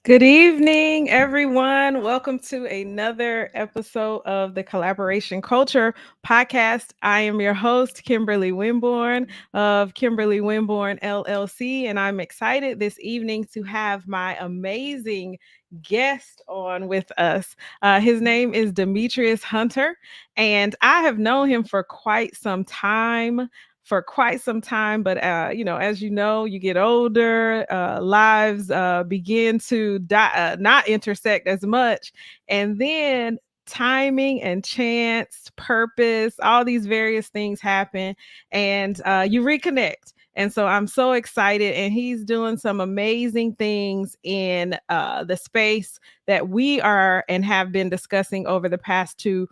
Good evening, everyone. Welcome to another episode of the Collaboration Culture podcast. I am your host, Kimberly Winborn of Kimberly Winborn LLC, and I'm excited this evening to have my amazing guest on with us. His name is Demetrius Hunter, and I have known him for quite some time. But as you know, you get older, lives begin to not intersect as much, and then timing and chance, purpose, all these various things happen, and you reconnect. And so I'm so excited, and he's doing some amazing things in the space that we are and have been discussing over the past 2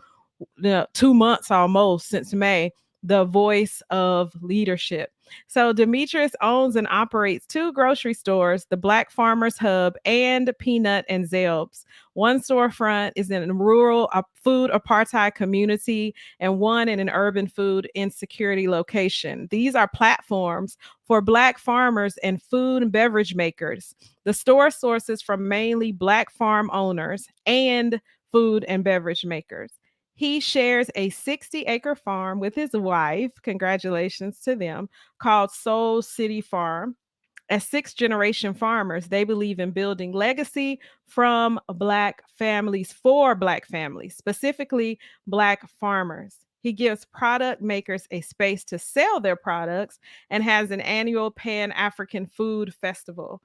months almost since May, the voice of leadership. So Demetrius owns and operates 2 grocery stores, the Black Farmers Hub and Peanut and Zelbs. One storefront is in a rural food apartheid community and one in an urban food insecurity location. These are platforms for Black farmers and food and beverage makers. The store sources from mainly Black farm owners and food and beverage makers. He shares a 60-acre farm with his wife, congratulations to them, called Soul City Farm. As 6th-generation farmers, they believe in building legacy from Black families for Black families, specifically Black farmers. He gives product makers a space to sell their products and has an annual Pan-African Food Festival.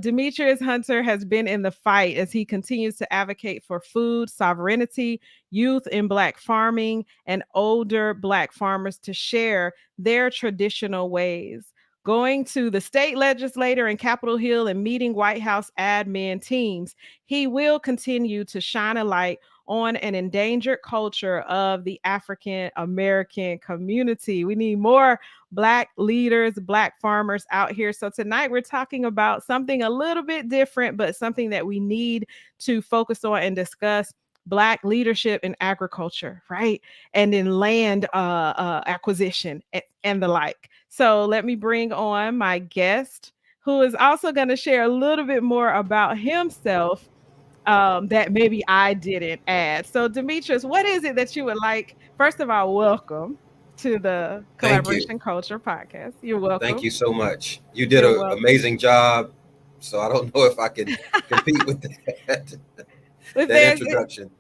Demetrius Hunter has been in the fight as he continues to advocate for food sovereignty, youth in Black farming, and older Black farmers to share their traditional ways. Going to the state legislature in Capitol Hill and meeting White House admin teams, he will continue to shine a light on an endangered culture of the African American community. We need more Black leaders, Black farmers out here. So tonight we're talking about something a little bit different, but something that we need to focus on and discuss: Black leadership in agriculture, right? And in land acquisition and the like. So let me bring on my guest, who is also going to share a little bit more about himself that maybe I didn't add. So Demetrius, what is it that you would like? First of all, welcome to the Thank you. Collaboration Culture podcast. You're welcome. Thank you so much. You did You're an welcome. amazing job. So I don't know if I can compete with that, But that introduction.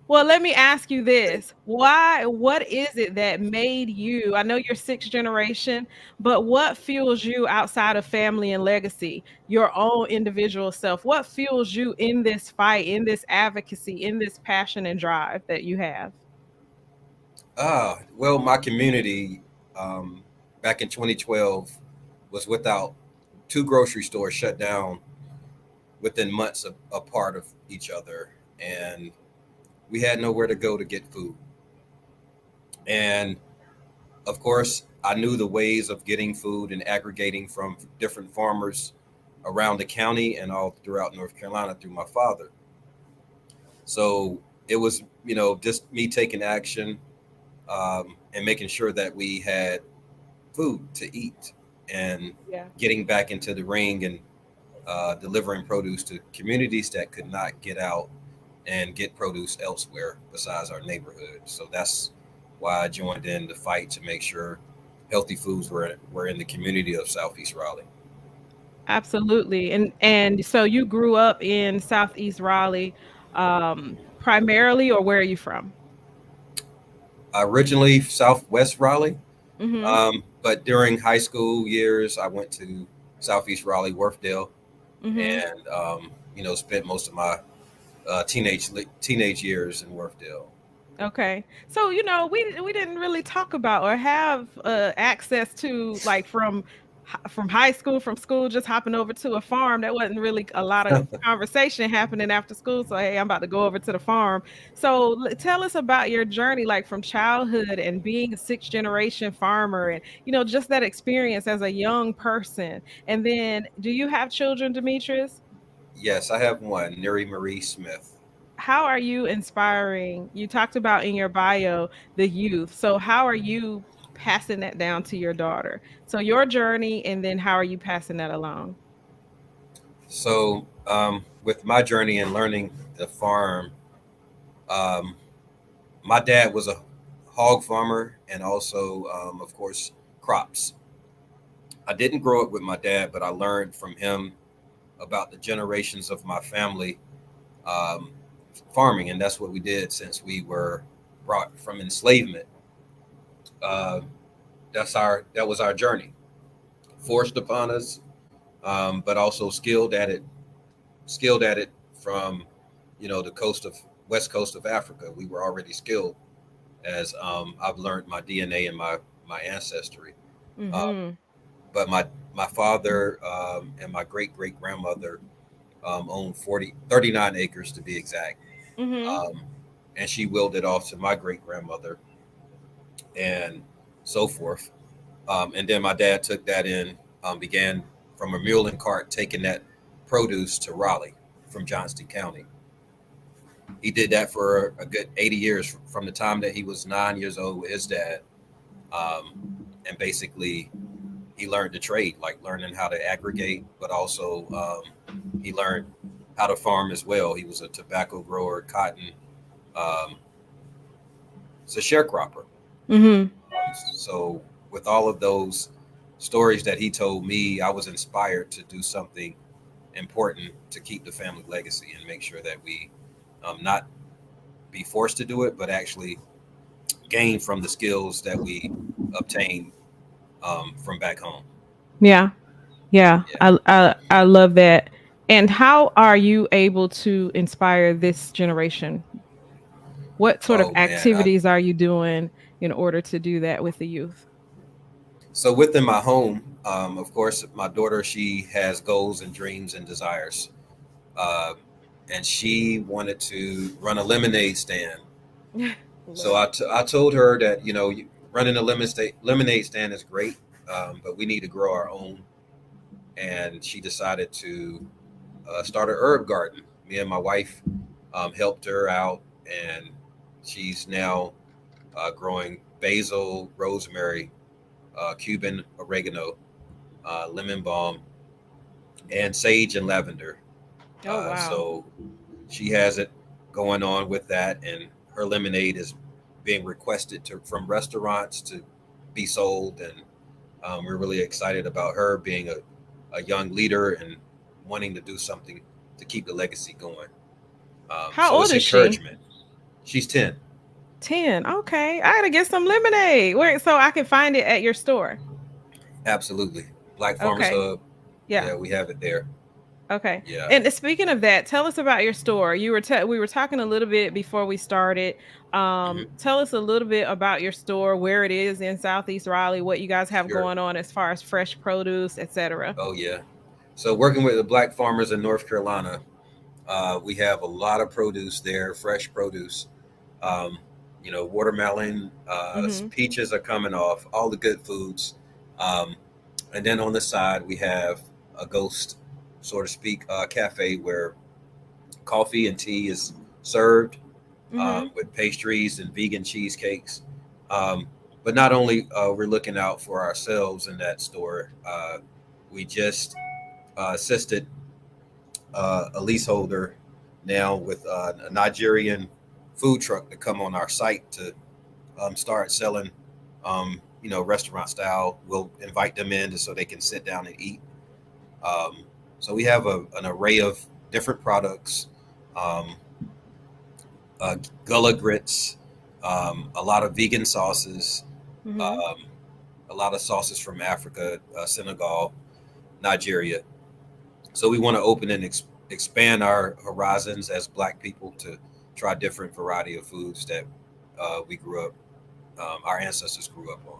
Well, let me ask you this. What is it that made you, I know you're sixth generation, but what fuels you outside of family and legacy, your own individual self? What fuels you in this fight, in this advocacy, in this passion and drive that you have? Well, my community um, back in 2012 was without two grocery stores shut down within months of apart of each other, and we had nowhere to go to get food. And of course, I knew the ways of getting food and aggregating from different farmers around the county and all throughout North Carolina through my father. So it was, just me taking action and making sure that we had food to eat and Yeah. getting back into the ring and delivering produce to communities that could not get out and get produce elsewhere besides our neighborhood. So that's why I joined in the fight to make sure healthy foods were in the community of Southeast Raleigh. Absolutely. And so you grew up in Southeast Raleigh, primarily, or where are you from? Originally Southwest Raleigh, Mhm. but during high school years, I went to Southeast Raleigh, Worthdale, Mhm. and spent most of my teenage years in Worthdale. Okay. So, we didn't really talk about or have access to, like, from high school, from school, just hopping over to a farm. There wasn't really a lot of conversation happening after school. So, hey, I'm about to go over to the farm. So, tell us about your journey, like from childhood and being a sixth generation farmer, and just that experience as a young person. And then, do you have children, Demetrius? Yes, I have one, Neri Marie Smith. How are you inspiring? You talked about in your bio the youth. So how are you passing that down to your daughter? So your journey, and then how are you passing that along? So, with my journey in learning the farm, um, my dad was a hog farmer and also, of course, crops. I didn't grow up with my dad, but I learned from him about the generations of my family um, farming, and that's what we did since we were brought from enslavement. Uh, that was our journey, forced upon us, but also skilled at it from the west coast of Africa. We were already skilled as I've learned my DNA and my ancestry. Uh, Mhm. but my father and my great great grandmother owned 39 acres to be exact, Mhm. um, and she willed it off to my great grandmother and so forth. And then my dad took that in, began from a mule and cart taking that produce to Raleigh from Johnston County. He did that for a good 80 years from the time that he was 9 years old with his dad. And basically, he learned the trade, like learning how to aggregate, but also he learned how to farm as well. He was a tobacco grower, cotton, um, he's a sharecropper. Mhm. So, with all of those stories that he told me, I was inspired to do something important to keep the family legacy and make sure that we not be forced to do it, but actually gain from the skills that we obtained from back home. Yeah. Yeah. Yeah. I love that. And how are you able to inspire this generation? What sort of Oh man. activities are you doing in order to do that with the youth? So within my home, of course, my daughter, she has goals and dreams and desires, uh, and she wanted to run a lemonade stand. So Love it. I told her that running a lemonade stand is great, but we need to grow our own. And she decided to start a herb garden. Me and my wife helped her out, and she's now growing basil, rosemary, Cuban oregano, lemon balm, and sage and lavender. Oh, wow. So she has it going on with that, and her lemonade is being requested from restaurants to be sold, and we're really excited about her being a young leader and wanting to do something to keep the legacy going. How So old it's is she? encouragement. She's 10. 10. Okay. I gotta get some lemonade. Where so I can find it at your store. Absolutely. Black Farmers Okay. Hub. Yeah. Yeah, we have it there. Okay. Yeah. And speaking of that, tell us about your store. We were talking a little bit before we started. Hmm. Tell us a little bit about your store, where it is in Southeast Raleigh, what you guys have Sure. going on as far as fresh produce, etc. Oh yeah. So working with the black farmers in North Carolina, we have a lot of produce there, fresh produce. Um, watermelon, Mhm. peaches are coming off, all the good foods. Um, and then on the side, we have a ghost, so to speak, cafe where coffee and tea is served, Mhm. with pastries and vegan cheesecakes. Um, but not only we're looking out for ourselves in that store, we just assisted a leaseholder now with a Nigerian food truck to come on our site to start selling, restaurant style. We'll invite them in so they can sit down and eat. Um, so we have an array of different products, um, uh, gullah grits, a lot of vegan sauces, Mhm. um, a lot of sauces from Africa, Senegal, Nigeria. So we want to open and expand our horizons as Black people to try different variety of foods that we grew up, our ancestors grew up on.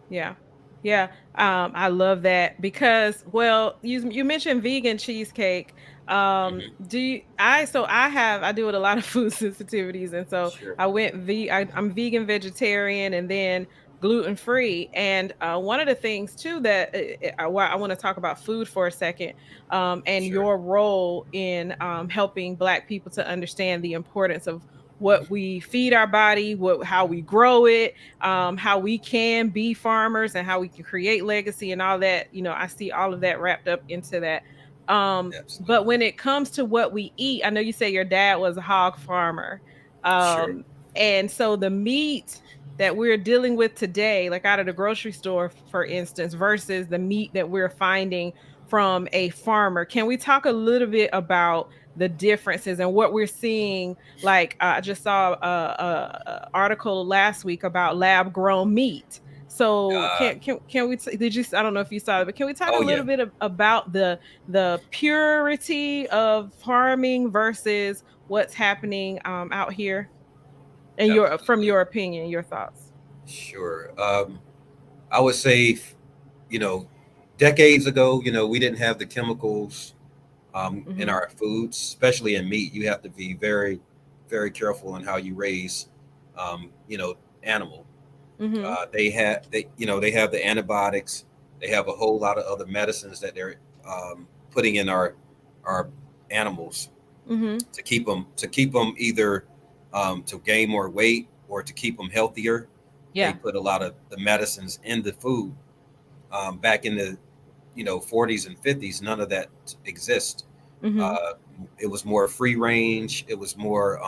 Yeah. Yeah. I love that because, well, you mentioned vegan cheesecake. Hmm. I do it a lot of food sensitivities, and so Sure. I'm vegan vegetarian and then gluten free. And one of the things too that why I want to talk about food for a second, and Sure. your role in helping Black people to understand the importance of what we feed our body, how we grow it, how we can be farmers and how we can create legacy and all that. I see all of that wrapped up into that. But Absolutely. when it comes to what we eat, I know you say your dad was a hog farmer. Sure. And so the meat that we're dealing with today, like out of the grocery store, for instance, versus the meat that we're finding from a farmer. Can we talk a little bit about the differences and what we're seeing? Like I just saw a article last week about lab grown meat. So Uh, did you, I don't know if you saw it, but can we talk a oh yeah. little bit about the purity of farming versus what's happening out here, and your from Absolutely. your opinion, your thoughts. Sure. I would say, you know, decades ago, we didn't have the chemicals in Mhm. our foods, especially in meat. You have to be very, very careful in how you raise, um, you know, animal. Mhm. They have the antibiotics. They have a whole lot of other medicines that they're putting in our animals Mhm. to keep them either to gain more weight or to keep them healthier. They Yeah. put a lot of the medicines in the food. Back in the 40s and 50s, none of that exists. Mhm. Uh, it was more free range. It was more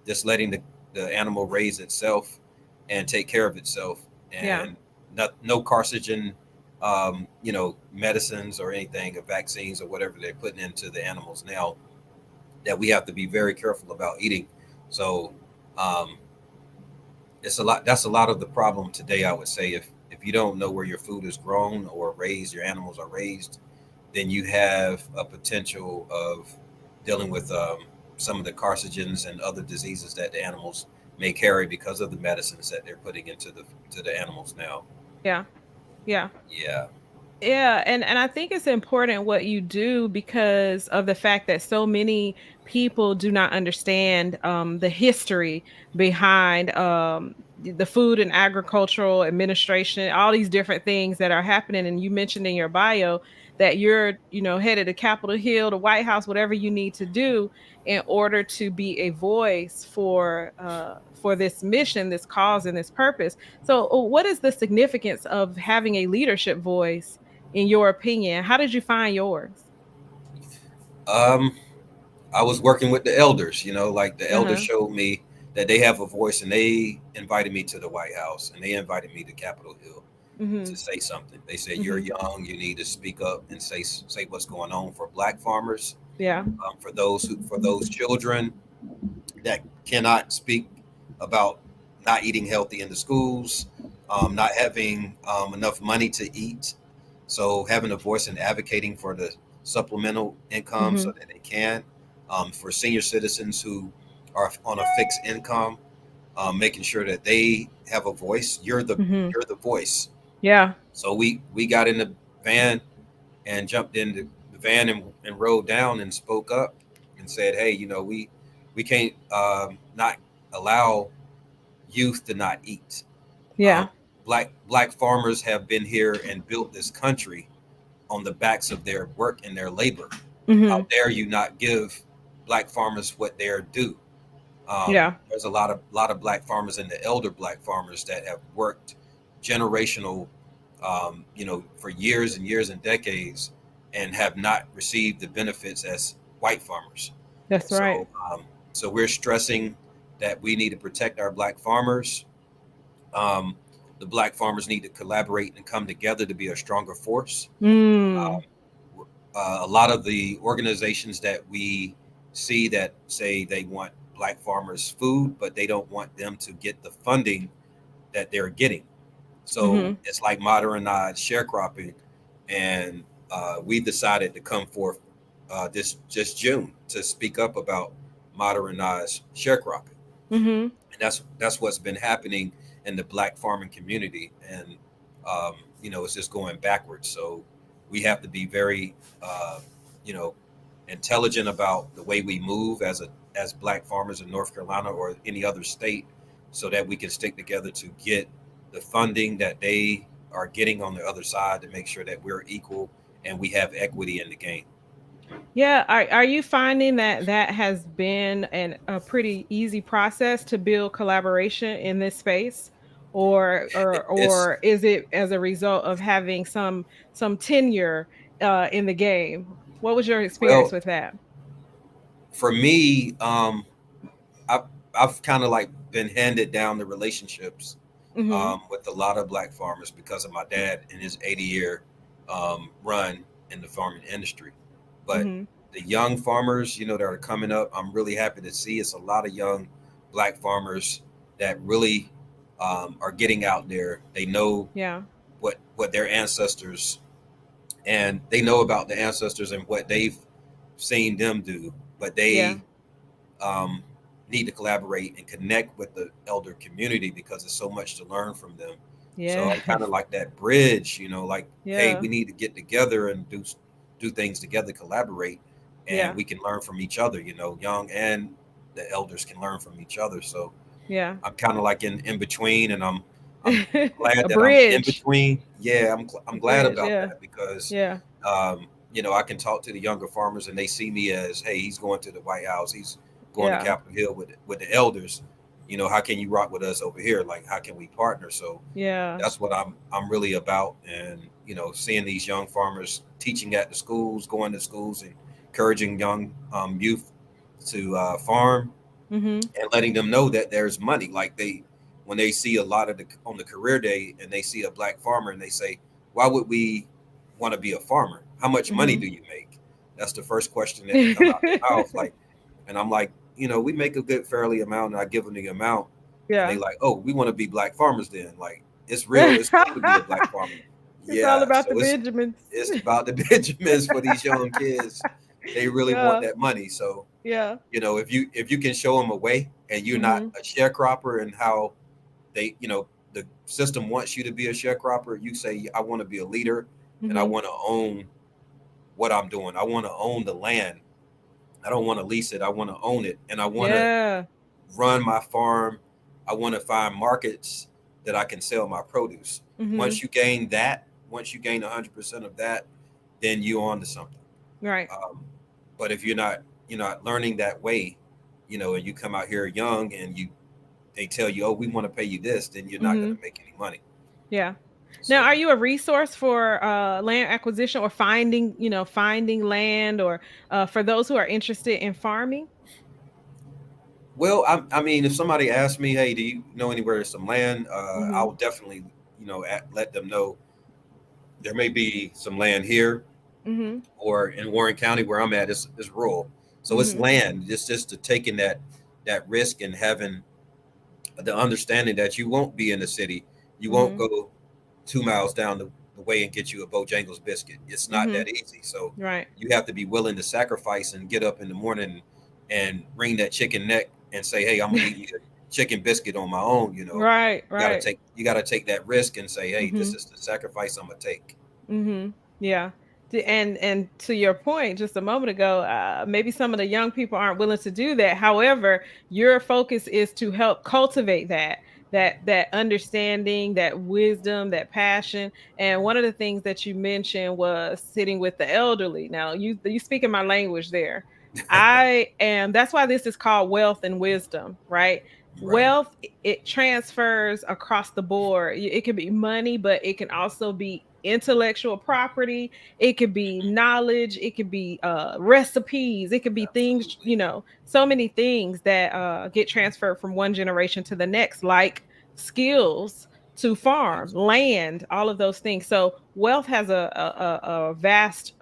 just letting the animal raise itself and take care of itself, Yeah. and no carcinogen, medicines or anything, or vaccines or whatever they're putting into the animals now that we have to be very careful about eating. So um, it's a lot. That's a lot of the problem today. I would say if you don't know where your food is grown or raised, your animals are raised, then you have a potential of dealing with some of the carcinogens and other diseases that the animals may carry because of the medicines that they're putting into the animals now. Yeah. Yeah. Yeah. Yeah, and I think it's important what you do because of the fact that so many people do not understand the history behind the Food and Agricultural Administration, all these different things that are happening. And you mentioned in your bio that you're, headed to Capitol Hill, the White House, whatever you need to do in order to be a voice for this mission, this cause, and this purpose. So, what is the significance of having a leadership voice? In your opinion, how did you find yours? Um, I was working with the elders. Like the elders Uh-huh. showed me that they have a voice, and they invited me to the White House, and they invited me to Capitol Hill to Mhm. say something. They said, "You're Mhm. young. You need to speak up and say what's going on for Black farmers, Yeah. for those children, that cannot speak about not eating healthy in the schools, not having enough money to eat. So having a voice and advocating for the supplemental income so Mhm. that they can, for senior citizens who are on a fixed income, making sure that they have a voice. Mhm. You're the voice. Yeah. So we got in the van and jumped in the van and rode down and spoke up and said, hey, we can't not allow youth to not eat. Um, Yeah. black farmers have been here and built this country on the backs of their work and their labor. How Mhm. dare you not give black farmers what they're due? Yeah. There's a lot of black farmers and the elder black farmers that have worked generational, for years and years and decades, and have not received the benefits as white farmers. That's So, right. um, so we're stressing that we need to protect our black farmers. Um, the black farmers need to collaborate and come together to be a stronger force. Mm. A lot of the organizations that we see that say they want black farmers food, but they don't want them to get the funding that they're getting. So Mhm. it's like modernized sharecropping, and we decided to come forth this just June to speak up about modernized sharecropping, Mhm. and that's what's been happening in the black farming community, and it's just going backwards. So we have to be very uh, you know intelligent about the way we move as black farmers in North Carolina or any other state, so that we can stick together to get the funding that they are getting on the other side, to make sure that we're equal and we have equity in the game. Yeah, are you finding that that has been a pretty easy process to build collaboration in this space? It's Or is it as a result of having some tenure in the game? What was your experience well with that? for me. I've, I've kind of like been handed down the relationships Mhm. with a lot of black farmers because of my dad and his 80-year run in the farming industry. But Mhm. the young farmers, that are coming up, I'm really happy to see it's a lot of young black farmers that really are getting out there. They know Yeah. what their ancestors, and they know about the ancestors and what they've seen them do, but Yeah. they um, need to collaborate and connect with the elder community because there's so much to learn from them. So I'm kind Yes. of like that bridge, like, hey, Yeah. we need to get together and do things together, collaborate, and Yeah. we can learn from each other. Young and the elders can learn from each other. So Yeah. I'm kind of like in between, and I'm glad A that I'm in bridge. between. Yeah, A I'm glad bridge. about Yeah. that because Yeah. I can talk to the younger farmers and they see me as, hey, he's going to the White House, he's going to Yeah. Capitol Hill with the elders. How can you rock with us over here? Like, how can we partner? So Yeah. that's what I'm really about, and seeing these young farmers teaching at the schools, going to schools, and encouraging young youth to farm Mhm. and letting them know that there's money. Like, when they see a lot of on the career day and they see a black farmer and they say, why would we want to be a farmer? How much money Mhm. do you make? That's the first question that come out their mouth. Like, and I'm like, we make a good fairly amount, and I give them the amount, and they Yeah. like, oh, we want to be black farmers then. Like, it's real. It's cool to be a black farmer. It's all Yeah. about the So Benjamins. it's about the Benjamins for these young kids. They really want Yeah. that money. So Yeah. if you can show them a way, and you're not Mhm. a sharecropper, and how the system wants you to be a sharecropper, you say, I want to be a leader, and I Mhm. want to own what I'm doing. I want to own the land. I don't want to lease it. I want to own it, and I want to Yeah. run my farm. I want to find markets that I can sell my produce. Mhm. Once you gain that, once you gain 100% of that, then you're on to something. Right. Um, but if you're not learning that way, and you come out here young, and they tell you, oh, we want to pay you this, then you're not going to Mhm. make any money. Yeah. Now, So, are you a resource for land acquisition or finding land or for those who are interested in farming? well, I mean, if somebody asks me, hey, do you know anywhere there's some land, Mhm. I'll definitely, let them know there may be some land here, Mhm. or in Warren County where I'm at is rural. So it's Mhm. land. It's just to taking that. that risk and having the understanding that you won't be in the city, you won't Mhm. go 2 miles down the way and get you a Bojangles biscuit. It's not Mhm. that easy. So Right. you have to be willing to sacrifice and get up in the morning and wring that chicken neck and say, "Hey, I'm gonna eat me a chicken biscuit on my own." Right. You gotta Right. take that risk and say, "Hey, this Mhm. is the sacrifice I'm gonna take." Yeah. And to your point just a moment ago, maybe some of the young people aren't willing to do that. However, your focus is to help cultivate that understanding, that wisdom, that passion. And one of the things that you mentioned was sitting with the elderly. Now, you speaking my language there. I am. That's why this is called wealth and wisdom, right? Right. Wealth, it transfers across the board. It can be money, but it can also be intellectual property. It could be knowledge. It could be recipes. It could be things, Absolutely. so many things that get transferred from one generation to the next, like skills to farm, Yes. land, all of those things. So wealth has a vast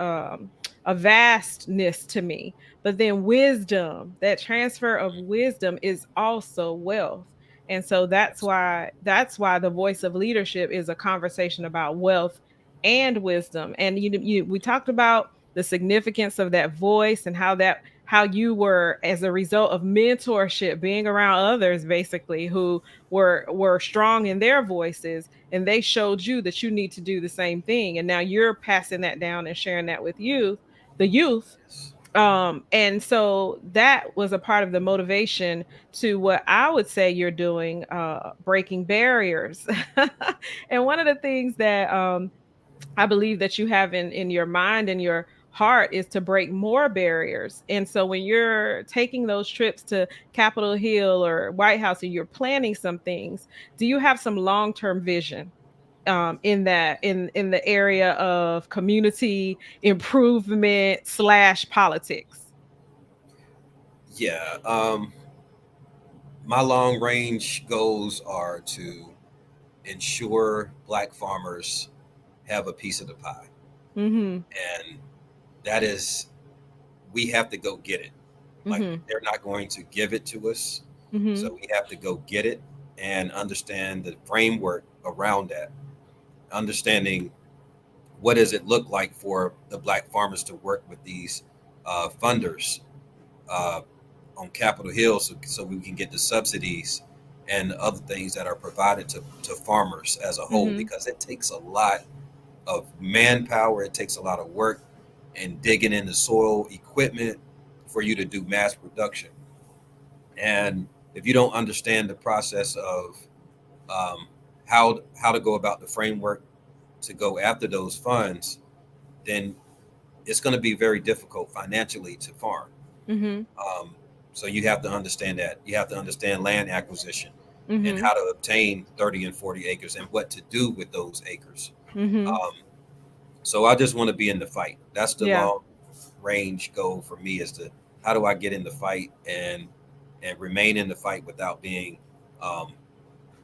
a vastness to me. But then wisdom, that transfer of wisdom is also wealth. And so that's why the voice of leadership is a conversation about wealth and wisdom. And we talked about the significance of that voice and how you were, as a result of mentorship, being around others basically who were strong in their voices, and they showed you that you need to do the same thing, and now you're passing that down and sharing that with the youth. Yes. And so that was a part of the motivation to what I would say you're doing, breaking barriers. And one of the things that I believe that you have in your mind and your heart is to break more barriers. And so when you're taking those trips to Capitol Hill or White House and you're planning some things, do you have some long-term vision in that in the area of community improvement slash politics? Yeah. My long range goals are to ensure black farmers have a piece of the pie. Mhm. And that is, we have to go get it. Like, Mhm. they're not going to give it to us. Mhm. So we have to go get it and understand the framework around that. Understanding what does it look like for the black farmers to work with these funders uh, on Capitol Hill, so we can get the subsidies and other things that are provided to farmers as a whole, Mhm. because it takes a lot of manpower, it takes a lot of work and digging in the soil, equipment for you to do mass production. And if you don't understand the process of um, how to go about the framework to go after those funds, then it's going to be very difficult financially to farm. Mhm. Um, so you have to understand that. You have to understand land acquisition and Mhm. how to obtain 30 and 40 acres and what to do with those acres. Mhm. Um, so I just want to be in the fight. That's the Yeah. long range goal for me, is to how do I get in the fight and remain in the fight without being um,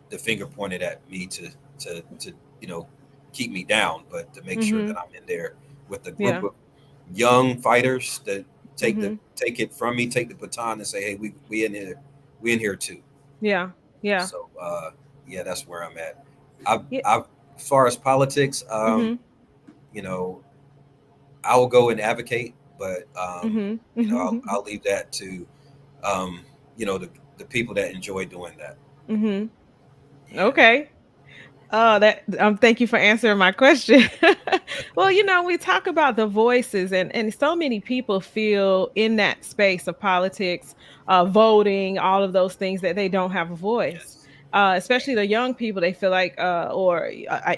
the finger pointed at me to you know keep me down, but to make sure that Mhm. I'm in there with a group Yeah. of young fighters that Mhm. take it from me, take the baton, and say, "Hey, we in here too." Yeah. Yeah. So yeah, that's where I'm at. Yeah. I've as far as politics, Mhm. you know, I will go and advocate, but Mhm. I'll leave that to um, the people that enjoy doing that. Mhm. Yeah. Okay. Oh, that thank you for answering my question. Well, we talk about the voices, and so many people feel in that space of politics, voting, all of those things, that they don't have a voice. Yes. Especially the young people, they feel like, or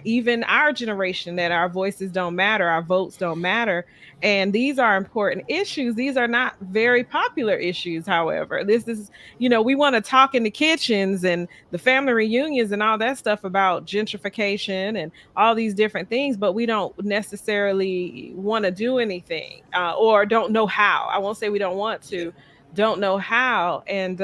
even our generation, that our voices don't matter, our votes don't matter. And these are important issues. These are not very popular issues. However, this is, we want to talk in the kitchens and the family reunions and all that stuff about gentrification and all these different things, but we don't necessarily want to do anything, or don't know how. I won't say we don't want Yeah. to, don't know how. And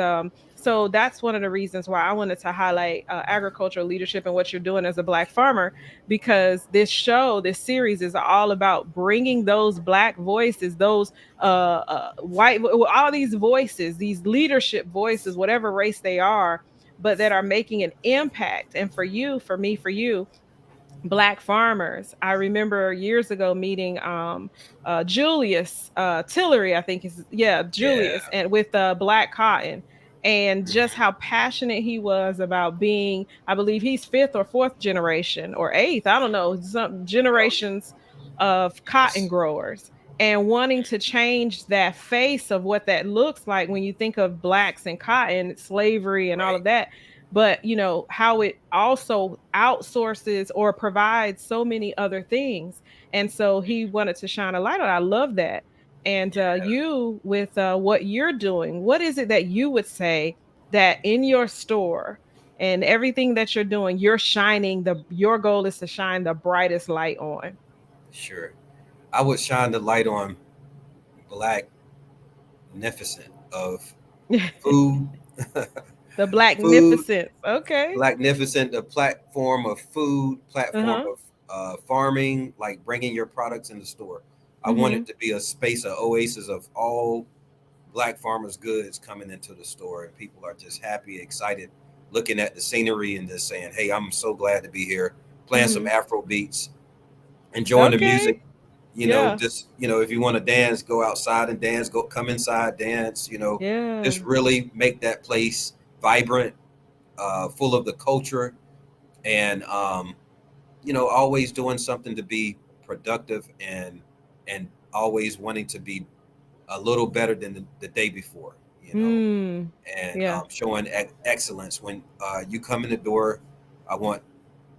So that's one of the reasons why I wanted to highlight agricultural leadership and what you're doing as a Black farmer, because this show, this series is all about bringing those Black voices, those white, all these voices, these leadership voices, whatever race they are, but that are making an impact. And for you, for me, for you, Black farmers. I remember years ago meeting Julius Tillery, I think is, yeah, Yeah, Julius, and with Black Cotton, and just how passionate he was about being, I believe he's fifth or fourth generation or eighth, I don't know, some oh generations of cotton yes, growers, and wanting to change that face of what that looks like when you think of blacks and cotton, slavery and all right, of that, but how it also outsources or provides so many other things. And so he wanted to shine a light on it. I love that. And yeah, you, with what you're doing, what is it that you would say that in your store and everything that you're doing, you're shining the your goal is to shine the brightest light on? sure. I would shine the light on black magnificent of food, The food, blacknificence. Okay. magnificent, the platform of food, platform Uh-huh. of farming, like bringing your products in the store. I want Mm-hmm. it to be a space, an oasis of all black farmers' goods coming into the store, and people are just happy, excited, looking at the scenery and just saying, "Hey, I'm so glad to be here." Playing some Mm-hmm. Afro beats, enjoying the music. Okay. Yeah. Just if you want to dance, go outside and dance. Go come inside, dance. Yeah. Just really make that place vibrant, full of the culture, and always doing something to be productive and always wanting to be a little better than the day before. Mm. And Yeah. showing excellence when you come in the door. I want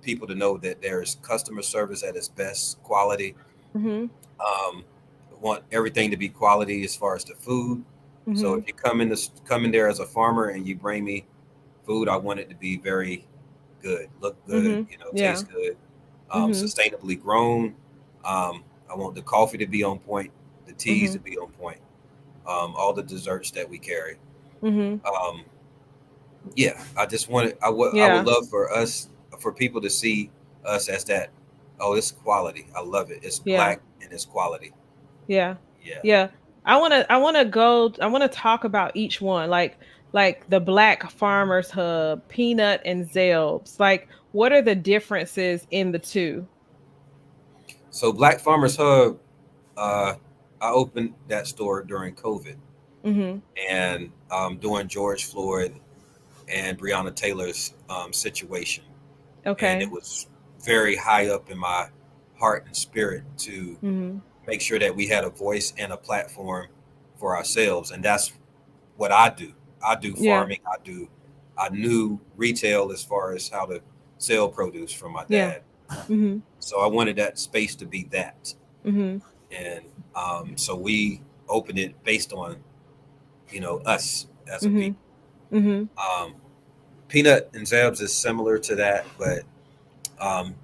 people to know that there's customer service at its best quality. Mm-hmm. I want everything to be quality as far as the food. So Mm-hmm. if you come in there as a farmer and you bring me food, I want it to be very good, look good, Mhm. Yeah. taste good, Mhm. sustainably grown. I want the coffee to be on point, the teas to Mhm. be on point, all the desserts that we carry. Mhm. Um, yeah, I just want it. I would Yeah. love for people to see us as that. Oh, it's quality. I love it. It's Yeah. black and it's quality. Yeah. Yeah. Yeah. I want to talk about each one, like the Black Farmers Hub, Peanut and Zelbs. Like, what are the differences in the two? So Black Farmers Hub, uh, I opened that store during COVID Mhm. and during George Floyd and Breonna Taylor's situation, and it Okay. was very high up in my heart and spirit to Mhm. make sure that we had a voice and a platform for ourselves, and that's what I do. I do Yeah. farming. I knew retail as far as how to sell produce from my Yeah. dad. Mhm. So I wanted that space to be that, Mhm. and so we opened it based on us as a Mhm. people. Mhm. Um, Peanut and Zebs is similar to that, but um,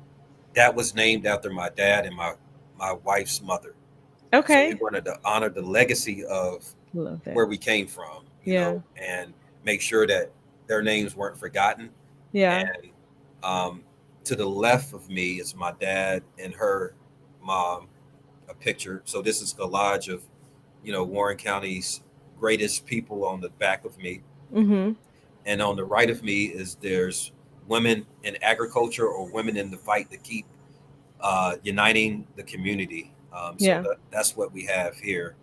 that was named after my dad and my wife's mother. So we Okay. wanted to honor the legacy of Love that. where we came from, Yeah. and make sure that their names weren't forgotten. Yeah. And to the left of me is my dad and her mom, a picture. So this is a collage of, Warren County's greatest people on the back of me. Mhm. And on the right of me is there's women in agriculture or women in the fight to keep uniting the community. So Yeah. that's what we have here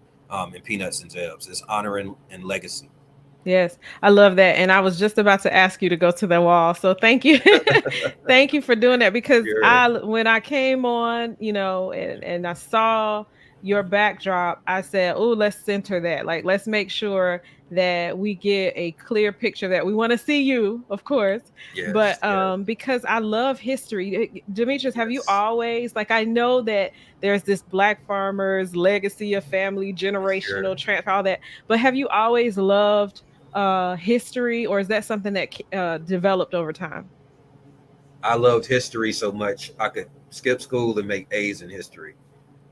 in Peanuts and Zebs is honor and legacy. Yes, I love that. And I was just about to ask you to go to the wall. So thank you. Thank you for doing that, because Sure. when I came on, and I saw your backdrop, I said, "Oh, let's center that. Like, let's make sure that we get a clear picture that we want to see you, of course." Yes. But Yes. because I love history. Demetrius, have you Yes. always, like, I know that there's this Black farmers legacy of family, Sure. generational transfer, all that, but have you always loved history, or is that something that developed over time? I loved history so much I could skip school and make A's in history.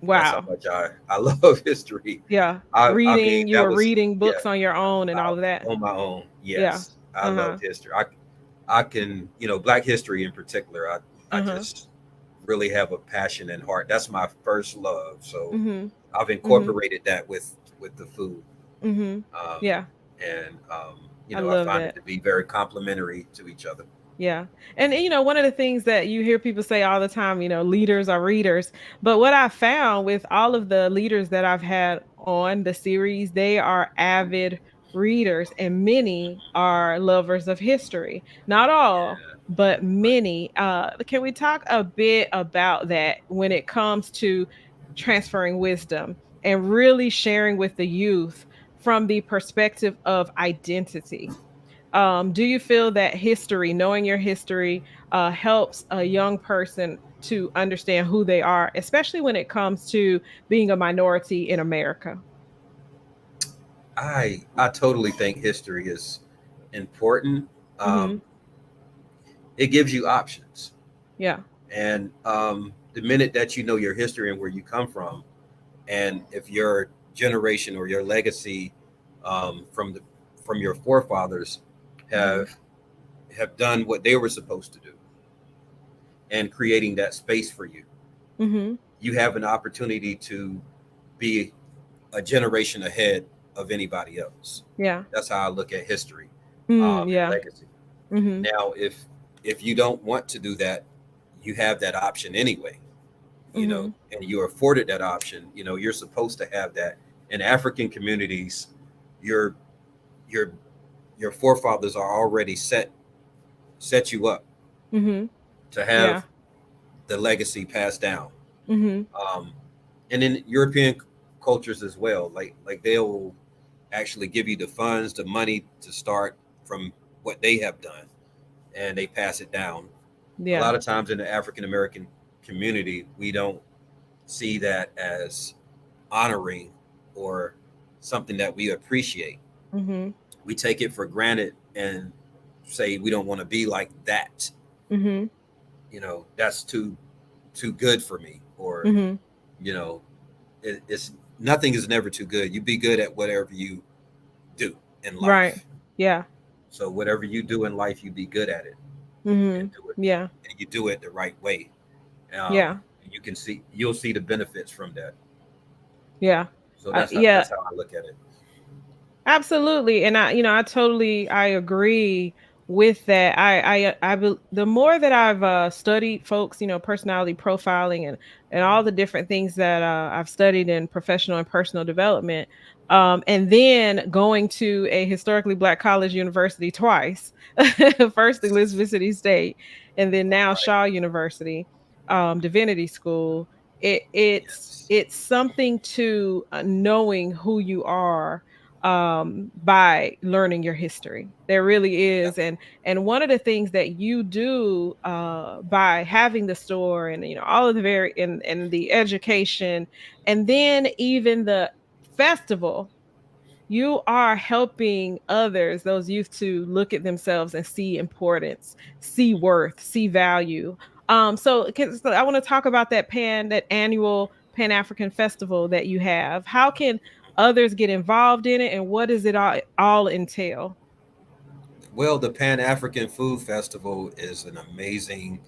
That's how Wow. much I love history. Yeah. I mean Reading, you that were was reading yeah books on your own and all of that. on my own. Yeah. Yes. I love Uh-huh. history. I can, Black history in particular. I Uh-huh. just really have a passion and heart. That's my first love. So Mhm. I've Mhm. incorporated that with the food, Mhm. um, Yeah, and I I love find it that. to be very complementary to each other. Yeah. And one of the things that you hear people say all the time, leaders are readers. But what I found with all of the leaders that I've had on the series, they are avid readers and many are lovers of history. Not all, Yeah, but right. many. Can we talk a bit about that when it comes to transferring wisdom and really sharing with the youth from the perspective of identity? Do you feel that history, knowing your history, helps a young person to understand who they are, especially when it comes to being a minority in America? I totally think history is important. Mm-hmm. Um, it gives you options, Yeah. and the minute that you know your history and where you come from, and if your generation or your legacy from your forefathers Mm-hmm. have done what they were supposed to do and creating that space for you, Mm-hmm. you have an opportunity to be a generation ahead of anybody else. Yeah. That's how I look at history, and Yeah. legacy. Mm-hmm. Now, if you don't want to do that, you have that option anyway, Mm-hmm. and you're afforded that option. You're supposed to have that. In African communities, your your your forefathers are already set you up Mm-hmm. to Yeah. have the legacy passed down. Mm-hmm. Um, and in European cultures as well, like they'll actually give you the funds, the money to start from what they have done, and they pass it down. A Yeah. lot of times in the African American community, we don't see that as honoring or something that we appreciate. Mm-hmm. We take it for granted and say we don't want to be like that. Mm-hmm. That's too good for me, or Mm-hmm. you know, it's nothing is never too good. You be good at whatever you do in Right. life. Yeah. So whatever you do in life, you be good at it Mm-hmm. and do it, Yeah. and you do it the right way. Yeah. You'll see the benefits from that. Yeah. So Yeah. that's how I look at it. Absolutely. And I agree with that. The more that I've studied folks, personality profiling and all the different things that I've studied in professional and personal development, and then going to a historically Black college university twice, first Elizabeth City State, and then now Right. Shaw University, Divinity School. Yes. It's something to knowing who you are by learning your history. There really Yep. is. And one of the things that you do by having the store and all of the and the education and then even the festival, you are helping others, those youth, to look at themselves and see importance, see worth, see value. So I want to talk about that annual Pan African festival that you have. How can others get involved in it, and what does it all entail? Well, the Pan African Food Festival is an amazing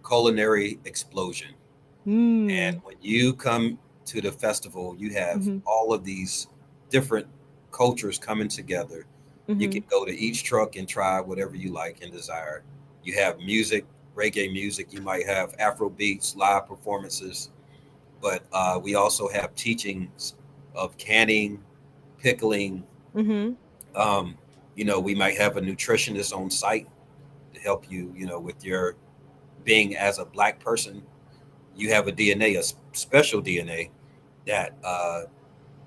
culinary explosion. And Mm. when you come to the festival, you have Mm-hmm. all of these different cultures coming together. You Mm-hmm. can go to each truck and try whatever you like and desire. You have music, reggae music. You might have Afro beats, live performances, but we also have teachings of canning, pickling. Mm-hmm. Um, we might have a nutritionist on site to help you, with your being as a black person. You have a DNA, a special DNA that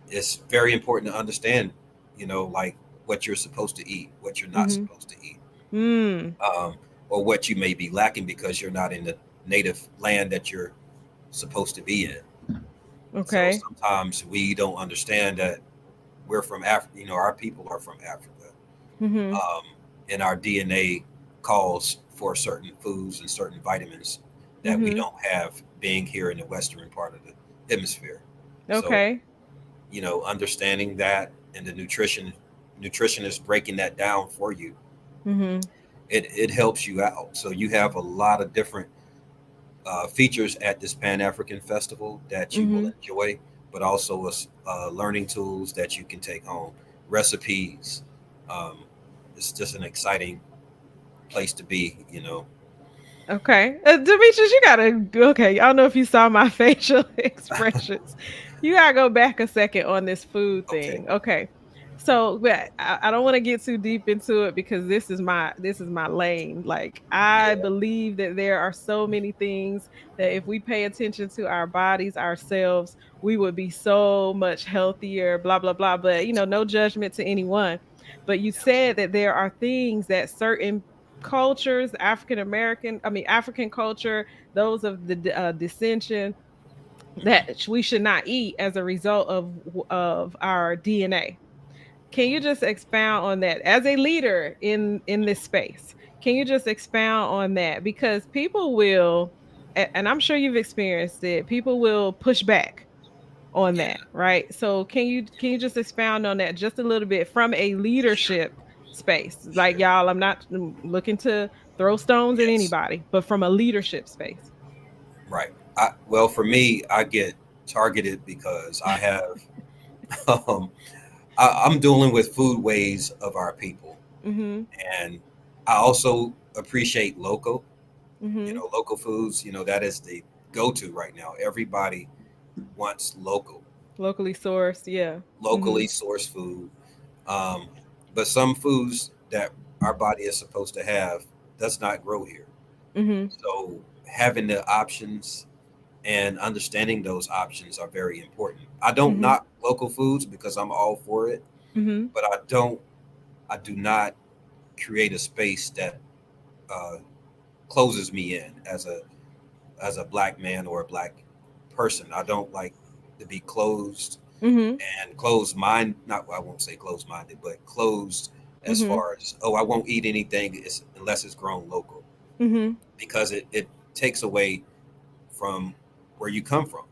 is very important to understand, like what you're supposed to eat, what you're not Mm-hmm. supposed to eat, Mm. um, or what you may be lacking because you're not in the native land that you're supposed to be in. So Okay. sometimes we don't understand that we're from Africa. Our people are from Africa, Mm-hmm. um, and our DNA calls for certain foods and certain vitamins that we Mm-hmm. don't have being here in the western part of the hemisphere. So, Okay. understanding that and the nutritionist breaking that down for you, Mhm. It helps you out. So you have a lot of different features at this Pan African Festival that you will Mhm. enjoy, but also learning tools that you can take home, recipes. Um, it's just an exciting place to be, you know. Okay. Demetrius, you gotta okay. I don't know if you saw my facial expressions. You gotta go back a second on this food Okay. thing. Okay. So, but I don't want to get too deep into it because this is my lane. Like I Yeah. believe that there are so many things that if we pay attention to our bodies, ourselves, we would be so much healthier, blah blah blah. But no Absolutely. judgment to anyone. But you said Absolutely. that there are things that certain cultures, African American, I mean African culture, those of the dissension Hmm. that we should not eat as a result of our DNA. Can you just expound on that as a leader in this space? Can you just expound on that because people will and I'm sure you've experienced it. People will push back on Yeah. that, right? So can you just expound on that just a little bit from a Sure. leadership space? Like Sure. y'all, I'm not looking to throw stones at Yes. anybody, but from a leadership space. Right. Well, for me, I get targeted because I have, um, I'm dealing with food ways of our people, Mhm. and I also appreciate local. You Mhm. know, local foods. You know, that is the go-to right now. Everybody wants local, Locally sourced, yeah. locally Mhm. sourced food. Um, but some foods that our body is supposed to have does not grow here. Mhm. So having the options and understanding those options are very important. I don't Mhm. knock local foods because I'm all for it, Mhm. but I do not create a space that uh, closes me in as a black man or a black person. I don't like to be closed Mhm. and closed mind. Not I won't say closed minded, but closed as Mhm. far as I won't eat anything unless it's grown local Mhm. because it takes away from where you come from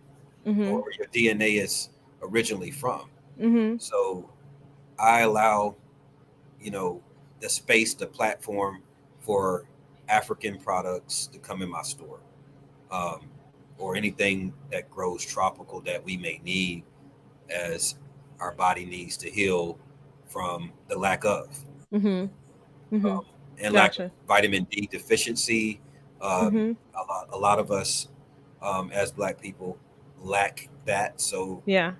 or Mhm. where your DNA is originally from. Mhm. So I allow, you know, the space, the platform for African products to come in my store, um, or anything that grows tropical that we may need as our body needs to heal from the lack of, Mhm. Mhm. um, and lack of Gotcha. vitamin D deficiency. Mhm. A lot of us as Black people lack that. So Yeah.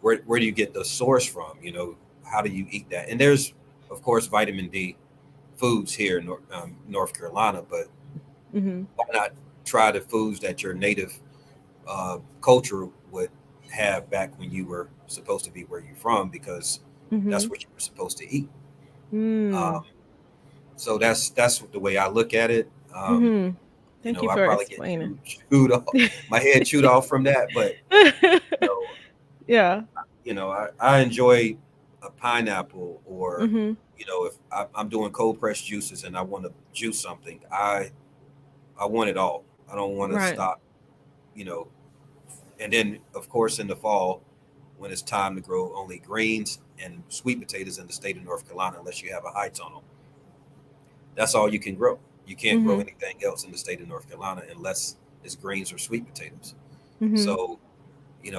where do you get the source from? How do you eat that? And there's of course vitamin D foods here in North Carolina, but Mhm. why not try the foods that your native culture would have back when you were supposed to be where you're from, because that's Mhm. what you were supposed to eat. Mm. Um, so that's the way I look at it. Mhm. Thank you I for probably get explaining. chewed off, my head chewed off from that, but you know, Yeah. I enjoy a pineapple, or Mhm. if I'm doing cold pressed juices and I want to juice something, I want it all. I don't want to Right. stop. You know, and then of course in the fall, when it's time to grow only greens and sweet potatoes in the state of North Carolina, unless you have a high tunnel, that's all you can grow. You can't grow Mhm. anything else in the state of North Carolina unless it's greens or sweet potatoes. Mhm. So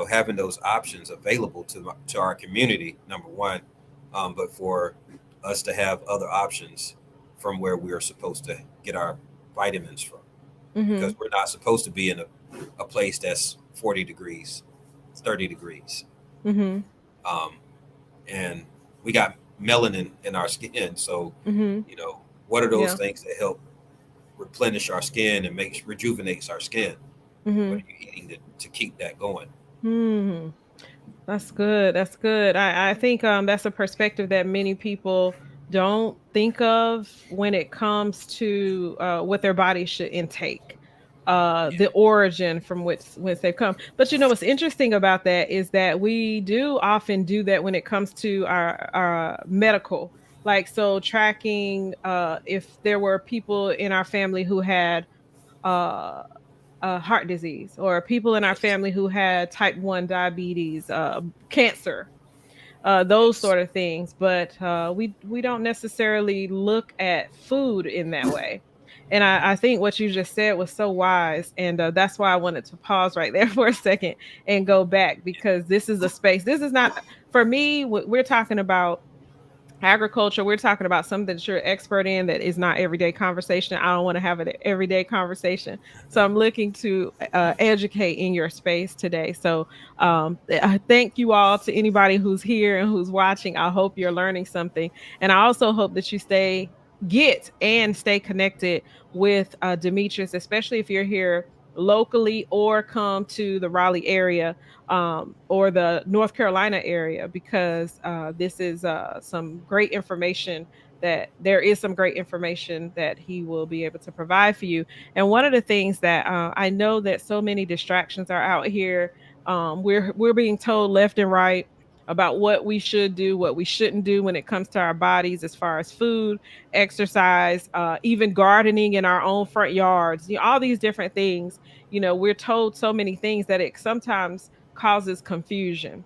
having those options available to our community, number one, but for us to have other options from where we are supposed to get our vitamins from, because Mhm. we're not supposed to be in a place that's 40 degrees, 30 degrees, Mhm. um, and we got melanin in our skin. So, Mhm. you know, what are those Yeah. things that help replenish our skin and rejuvenates our skin? What are Mhm. you eating to keep that going? Hmm. That's good. That's good. I think that's a perspective that many people don't think of when it comes to what their body should intake. The origin from which they've come. But what's interesting about that is that we do often do that when it comes to our medical. Like so tracking if there were people in our family who had uh heart disease or people in our Yes. family who had type 1 diabetes, cancer. those Yes. sort of things. But we don't necessarily look at food in that way. And I think what you just said was so wise, and that's why I wanted to pause right there for a second and go back, because this is a space. This is not for me. We're talking about agriculture. We're talking about something that you're expert in that is not everyday conversation. I don't want to have an everyday conversation, so I'm looking to educate in your space today. So I thank you all, to anybody who's here and who's watching. I hope you're learning something, and I also hope that you get and stay connected with Demetrius, especially if you're here locally or come to the Raleigh area, or the North Carolina area, because this is some great information, that there is some great information that he will be able to provide for you. And one of the things that I know, that so many distractions are out here. We're being told left and right about what we should do, what we shouldn't do when it comes to our bodies, as far as food, exercise, even gardening in our own front yards. All these different things. We're told so many things that it sometimes causes confusion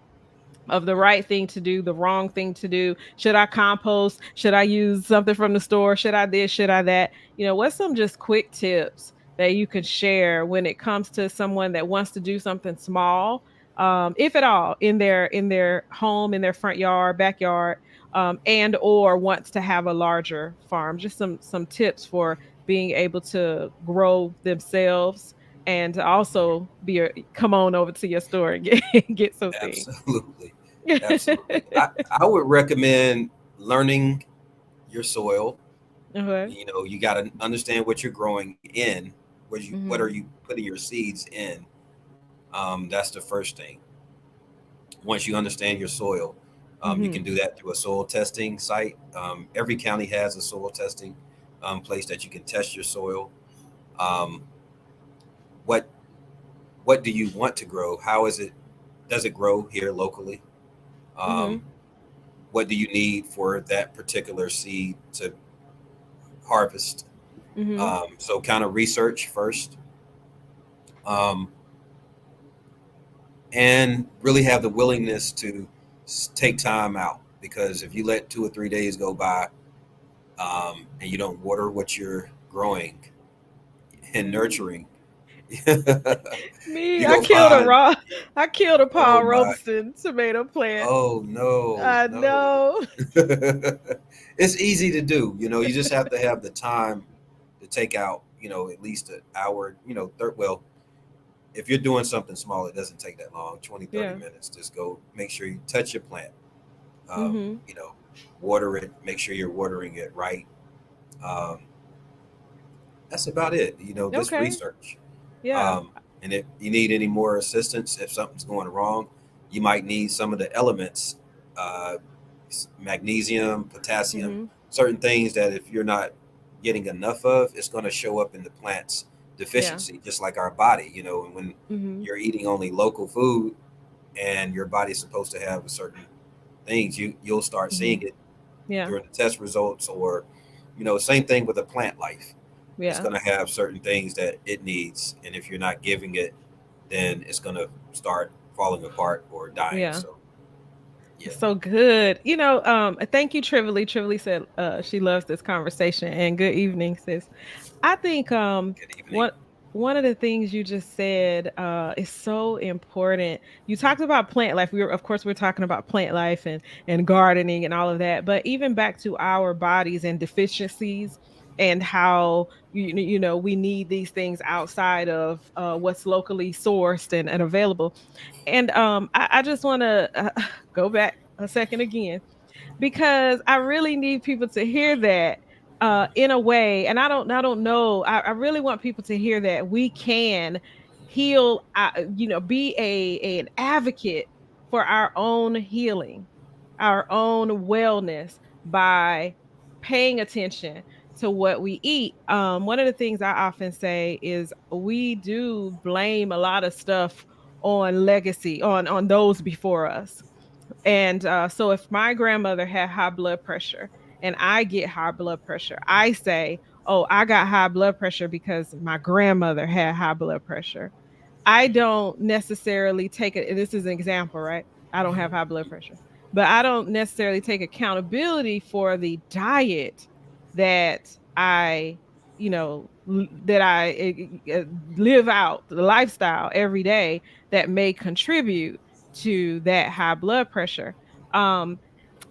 of the right thing to do, the wrong thing to do. Should I compost? Should I use something from the store? Should I this? Should I that? What's some just quick tips that you can share when it comes to someone that wants to do something small, if at all, in their home, in their front yard, backyard, and or wants to have a larger farm? Just some tips for being able to grow themselves, and also come on over to your store and get some things. Absolutely. Absolutely. I would recommend learning your soil. Okay. You got to understand what you're growing in. What are Mhm. you putting your seeds in? That's the first thing. Once you understand your soil, you can Mhm. do that through a soil testing site. Every county has a soil testing place that you can test your soil. Um, what what do you want to grow? How is it? Does it grow here locally? Um, Mhm. what do you need for that particular seed to harvest? Mhm. So kind of research first, um, and really have the willingness to take time out, because if you let 2 or 3 days go by, and you don't water what you're growing and nurturing, Me, you go find, I killed a oh Paul my, Robeson tomato plant. oh no, I no. know. It's easy to do. You just have to have the time to take out, at least an hour, well, if you're doing something small, it doesn't take that long, 20, 30 Yeah. minutes. Just go make sure you touch your plant, um, Mhm. you know, water it, make sure you're watering it right. Um, that's about it, just Okay. research. Yeah. Um, and if you need any more assistance, if something's going wrong, you might need some of the elements, uh, magnesium, potassium, Mhm. certain things that if you're not getting enough of, it's going to show up in the plant's Yeah. deficiency, just like our body, and when Mhm. you're eating only local food and your body's supposed to have a certain things, you'll start seeing Mhm. it Yeah. during the test results, or same thing with a plant life. It's Yeah. going to have certain things that it needs, and if you're not giving it, then it's going to start falling apart or dying. Yeah. So yeah. So good. Thank you, Trivily. Trivily said she loves this conversation, and good evening, sis. I think Good evening. one of the things you just said is so important. You talked about plant life. Of course we're talking about plant life and gardening and all of that, but even back to our bodies and deficiencies, and how we need these things outside of what's locally sourced and available. And I just want to go back a second again, because I really need people to hear that in a way. And I don't know. I really want people to hear that we can heal, be an advocate for our own healing, our own wellness, by paying attention to what we eat. One of the things I often say is we do blame a lot of stuff on legacy, on those before us. And so if my grandmother had high blood pressure and I get high blood pressure, I say, oh, I got high blood pressure because my grandmother had high blood pressure. I don't necessarily take it. This is an example, right? I don't have high blood pressure. but I don't necessarily take accountability for the diet that I, that I live out, the lifestyle every day that may contribute to that high blood pressure. Um,